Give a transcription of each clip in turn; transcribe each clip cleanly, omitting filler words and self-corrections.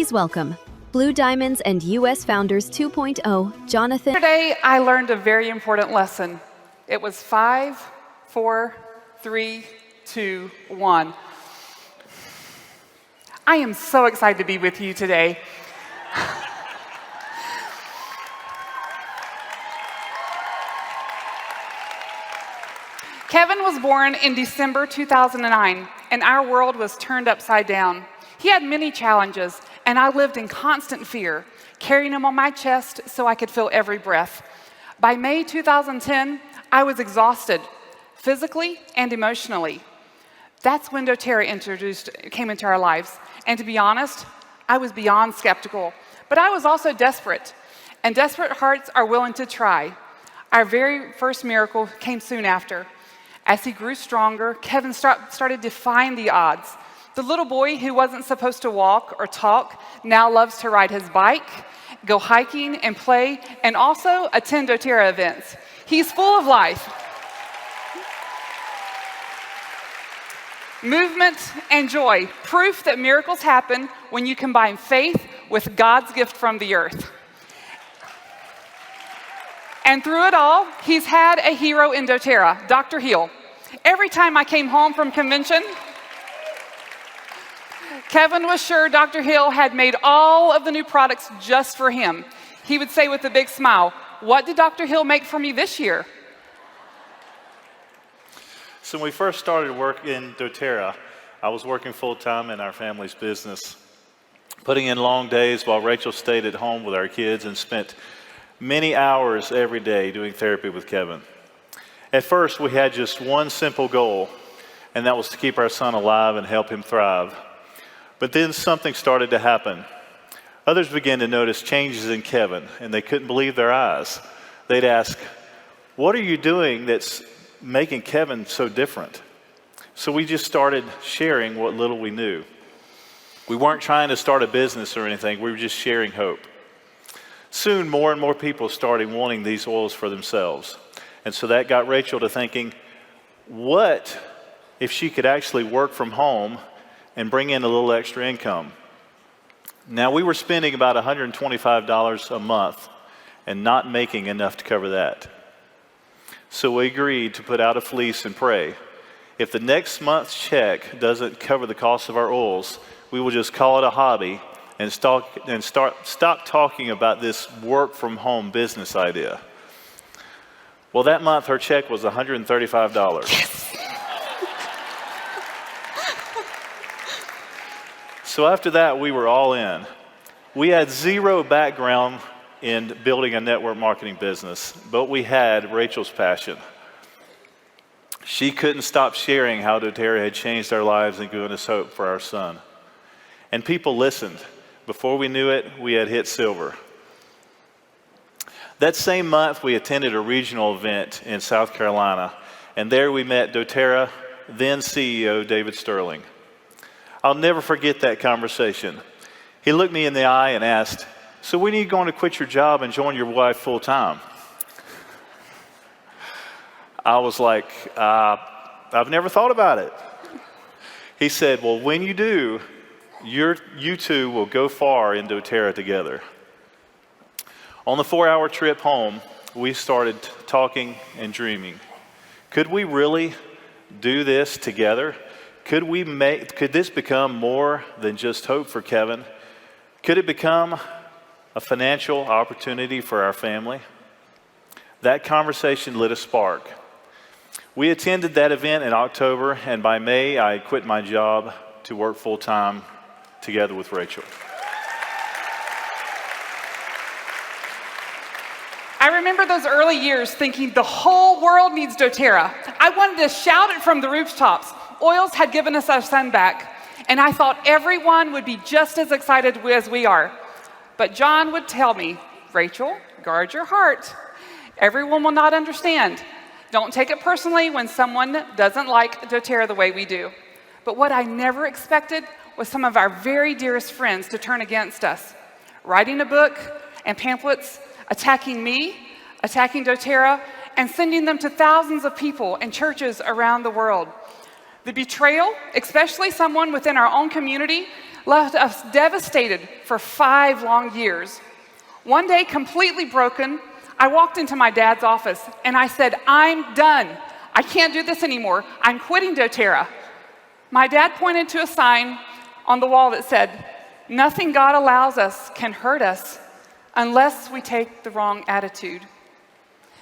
Please welcome Blue Diamonds and U.S. Founders 2.0, Jonathon. Yesterday, I learned a very important lesson. It was 5, 4, 3, 2, 1. I am so excited to be with you today. Kevin was born in December 2009, and our world was turned upside down. He had many challenges, and I lived in constant fear, carrying him on my chest so I could feel every breath. By May 2010, I was exhausted, physically and emotionally. That's when doTERRA came into our lives. And to be honest, I was beyond skeptical, but I was also desperate. And desperate hearts are willing to try. Our very first miracle came soon after. As he grew stronger, Kevin started defying the odds. The little boy who wasn't supposed to walk or talk now loves to ride his bike, go hiking and play, and also attend doTERRA events. He's full of life. Movement and joy, proof that miracles happen when you combine faith with God's gift from the earth. And through it all, he's had a hero in doTERRA, Dr. Hill. Every time I came home from convention, Kevin was sure Dr. Hill had made all of the new products just for him. He would say with a big smile, "What did Dr. Hill make for me this year?" So when we first started work in doTERRA, I was working full-time in our family's business, putting in long days while Rachel stayed at home with our kids and spent many hours every day doing therapy with Kevin. At first, we had just one simple goal, and that was to keep our son alive and help him thrive. But then something started to happen. Others began to notice changes in Kevin, and they couldn't believe their eyes. They'd ask, "What are you doing that's making Kevin so different?" So we just started sharing what little we knew. We weren't trying to start a business or anything. We were just sharing hope. Soon, more and more people started wanting these oils for themselves. And so that got Rachel to thinking, what if she could actually work from home and bring in a little extra income? Now, we were spending about $125 a month and not making enough to cover that. So we agreed to put out a fleece and pray. If the next month's check doesn't cover the cost of our oils, we will just call it a hobby and stop talking about this work from home business idea. Well, that month her check was $135. Yes. So after that, we were all in. We had zero background in building a network marketing business, but we had Rachel's passion. She couldn't stop sharing how doTERRA had changed our lives and given us hope for our son. And people listened. Before we knew it, we had hit silver. That same month, we attended a regional event in South Carolina, and there we met doTERRA, then CEO David Sterling. I'll never forget that conversation. He looked me in the eye and asked, "So when are you going to quit your job and join your wife full time?" I was like, I've never thought about it. He said, "Well, when you do, you two will go far in doTERRA together." On the 4-hour trip home, we started talking and dreaming. Could we really do this together? Could this become more than just hope for Kevin? Could it become a financial opportunity for our family? That conversation lit a spark. We attended that event in October, and by May, I had quit my job to work full-time together with Rachel. I remember those early years thinking the whole world needs doTERRA. I wanted to shout it from the rooftops. Oils had given us our son back, and I thought everyone would be just as excited as we are. But John would tell me, "Rachel, guard your heart. Everyone will not understand. Don't take it personally when someone doesn't like doTERRA the way we do." But what I never expected was some of our very dearest friends to turn against us, writing a book and pamphlets, attacking me, attacking doTERRA, and sending them to thousands of people and churches around the world. The betrayal, especially someone within our own community, left us devastated for 5 long years. One day, completely broken, I walked into my dad's office and I said, "I'm done. I can't do this anymore. I'm quitting doTERRA." My dad pointed to a sign on the wall that said, "Nothing God allows us can hurt us unless we take the wrong attitude."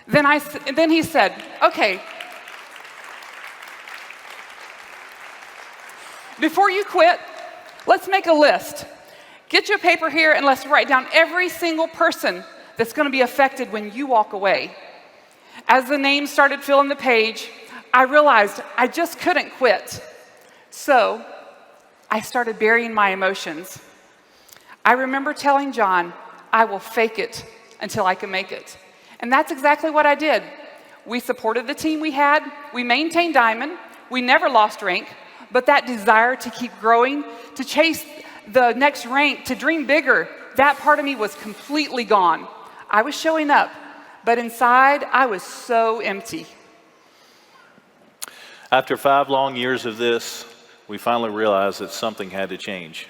Then he said, "Okay, before you quit, let's make a list. Get you a paper here and let's write down every single person that's going to be affected when you walk away." As the names started filling the page, I realized I just couldn't quit. So I started burying my emotions. I remember telling John, "I will fake it until I can make it." And that's exactly what I did. We supported the team we had. We maintained Diamond. We never lost rank. But that desire to keep growing, to chase the next rank, to dream bigger, that part of me was completely gone. I was showing up, but inside I was so empty. After 5 long years of this, we finally realized that something had to change.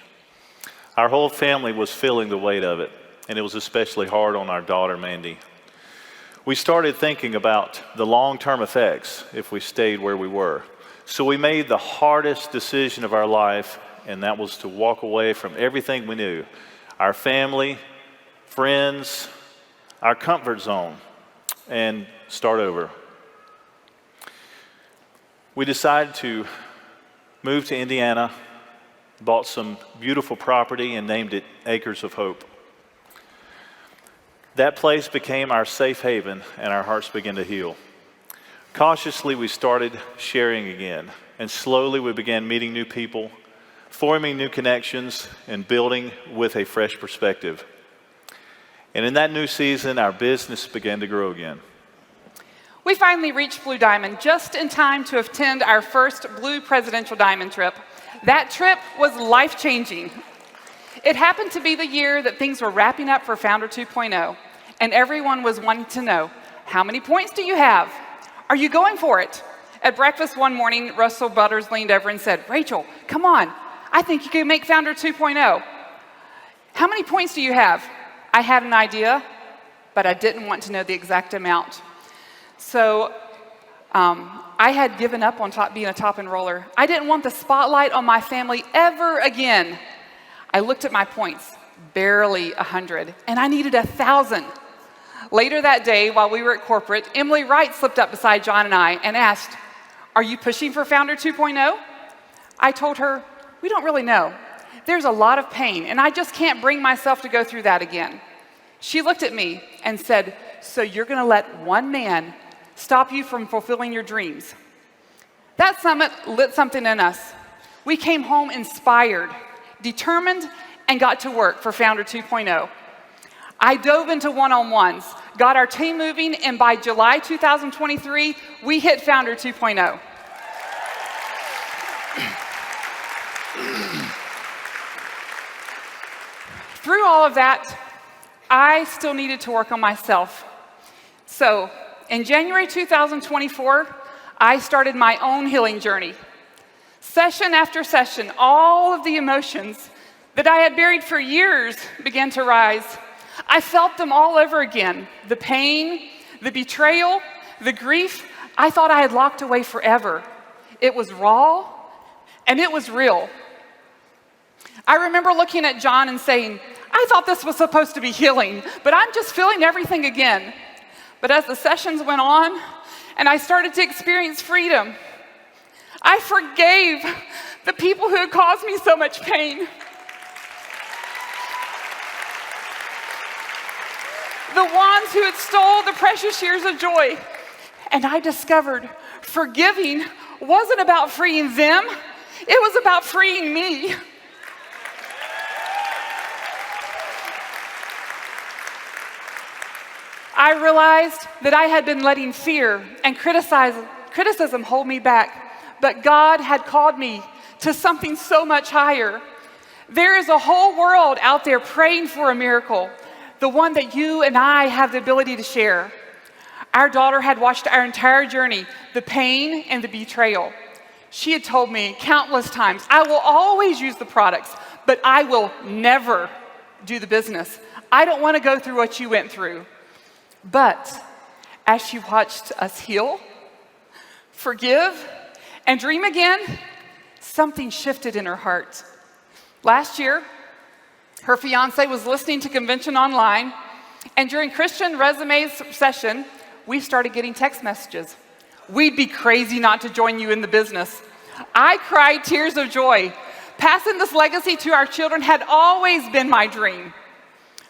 Our whole family was feeling the weight of it, and it was especially hard on our daughter, Mandy. We started thinking about the long-term effects if we stayed where we were. So we made the hardest decision of our life, and that was to walk away from everything we knew, our family, friends, our comfort zone, and start over. We decided to move to Indiana, bought some beautiful property, and named it Acres of Hope. That place became our safe haven, and our hearts began to heal. Cautiously, we started sharing again, and slowly we began meeting new people, forming new connections, and building with a fresh perspective. And in that new season, our business began to grow again. We finally reached Blue Diamond just in time to attend our first Blue Presidential Diamond trip. That trip was life-changing. It happened to be the year that things were wrapping up for Founder 2.0, and everyone was wanting to know, how many points do you have? Are you going for it? At breakfast one morning, Russell Butters leaned over and said, "Rachel, come on. I think you can make Founder 2.0. How many points do you have?" I had an idea, but I didn't want to know the exact amount. So I had given up on being a top enroller. I didn't want the spotlight on my family ever again. I looked at my points, barely 100, and I needed 1,000. Later that day, while we were at corporate, Emily Wright slipped up beside John and I and asked, "Are you pushing for Founder 2.0? I told her, "We don't really know. There's a lot of pain, and I just can't bring myself to go through that again." She looked at me and said, "So you're going to let one man stop you from fulfilling your dreams?" That summit lit something in us. We came home inspired, determined, and got to work for Founder 2.0. I dove into one-on-ones, got our team moving, and by July 2023, we hit Founder 2.0. Through all of that, I still needed to work on myself. So, in January 2024, I started my own healing journey. Session after session, all of the emotions that I had buried for years began to rise. I felt them all over again. The pain, the betrayal, the grief I thought I had locked away forever. It was raw, and it was real. I remember looking at John and saying, "I thought this was supposed to be healing, but I'm just feeling everything again." But as the sessions went on, and I started to experience freedom, I forgave the people who had caused me so much pain. The ones who had stole the precious years of joy. And I discovered forgiving wasn't about freeing them, it was about freeing me. I realized that I had been letting fear and criticism hold me back, but God had called me to something so much higher. There is a whole world out there praying for a miracle, the one that you and I have the ability to share. Our daughter had watched our entire journey, the pain and the betrayal. She had told me countless times, I will always use the products, but I will never do the business. I don't want to go through what you went through. But as she watched us heal, forgive, and dream again, something shifted in her heart. Last year, her fiance was listening to convention online, and during Christian Resumes session, we started getting text messages. We'd be crazy not to join you in the business. I cried tears of joy. Passing this legacy to our children had always been my dream.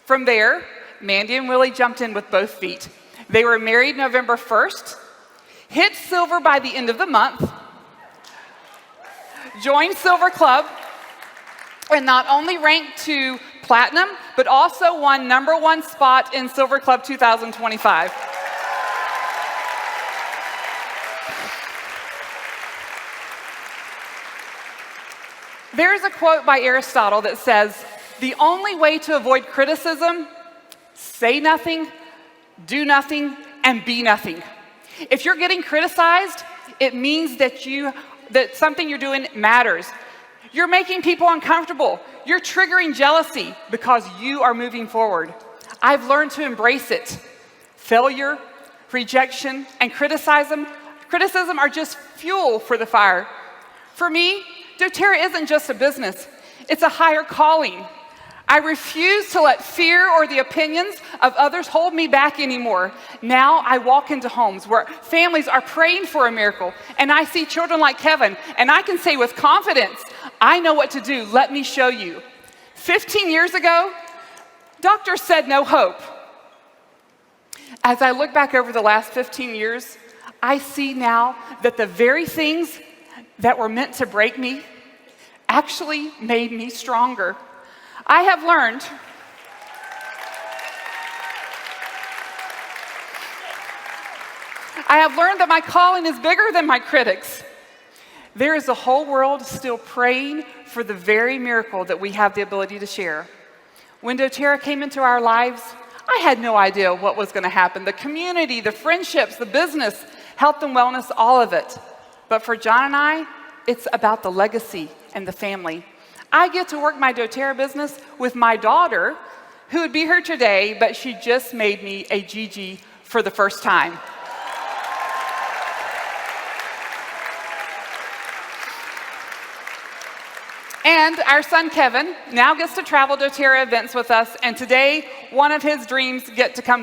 From there, Mandy and Willie jumped in with both feet. They were married November 1st, hit silver by the end of the month, joined Silver Club, and not only ranked to platinum, but also won #1 spot in Silver Club 2025. There's a quote by Aristotle that says, "The only way to avoid criticism, say nothing, do nothing, and be nothing." If you're getting criticized, it means that something you're doing matters. You're making people uncomfortable. You're triggering jealousy because you are moving forward. I've learned to embrace it. Failure, rejection, and criticism are just fuel for the fire. For me, doTERRA isn't just a business. It's a higher calling. I refuse to let fear or the opinions of others hold me back anymore. Now I walk into homes where families are praying for a miracle, and I see children like Kevin, and I can say with confidence, I know what to do. Let me show you. 15 years ago, doctors said no hope. As I look back over the last 15 years, I see now that the very things that were meant to break me actually made me stronger. I have learned that my calling is bigger than my critics. There is a whole world still praying for the very miracle that we have the ability to share. When doTERRA came into our lives, I had no idea what was going to happen. The community, the friendships, the business, health and wellness, all of it. But for John and I, it's about the legacy and the family. I get to work my doTERRA business with my daughter, who would be here today, but she just made me a Gigi for the first time. And our son Kevin now gets to travel doTERRA events with us, and today one of his dreams get to come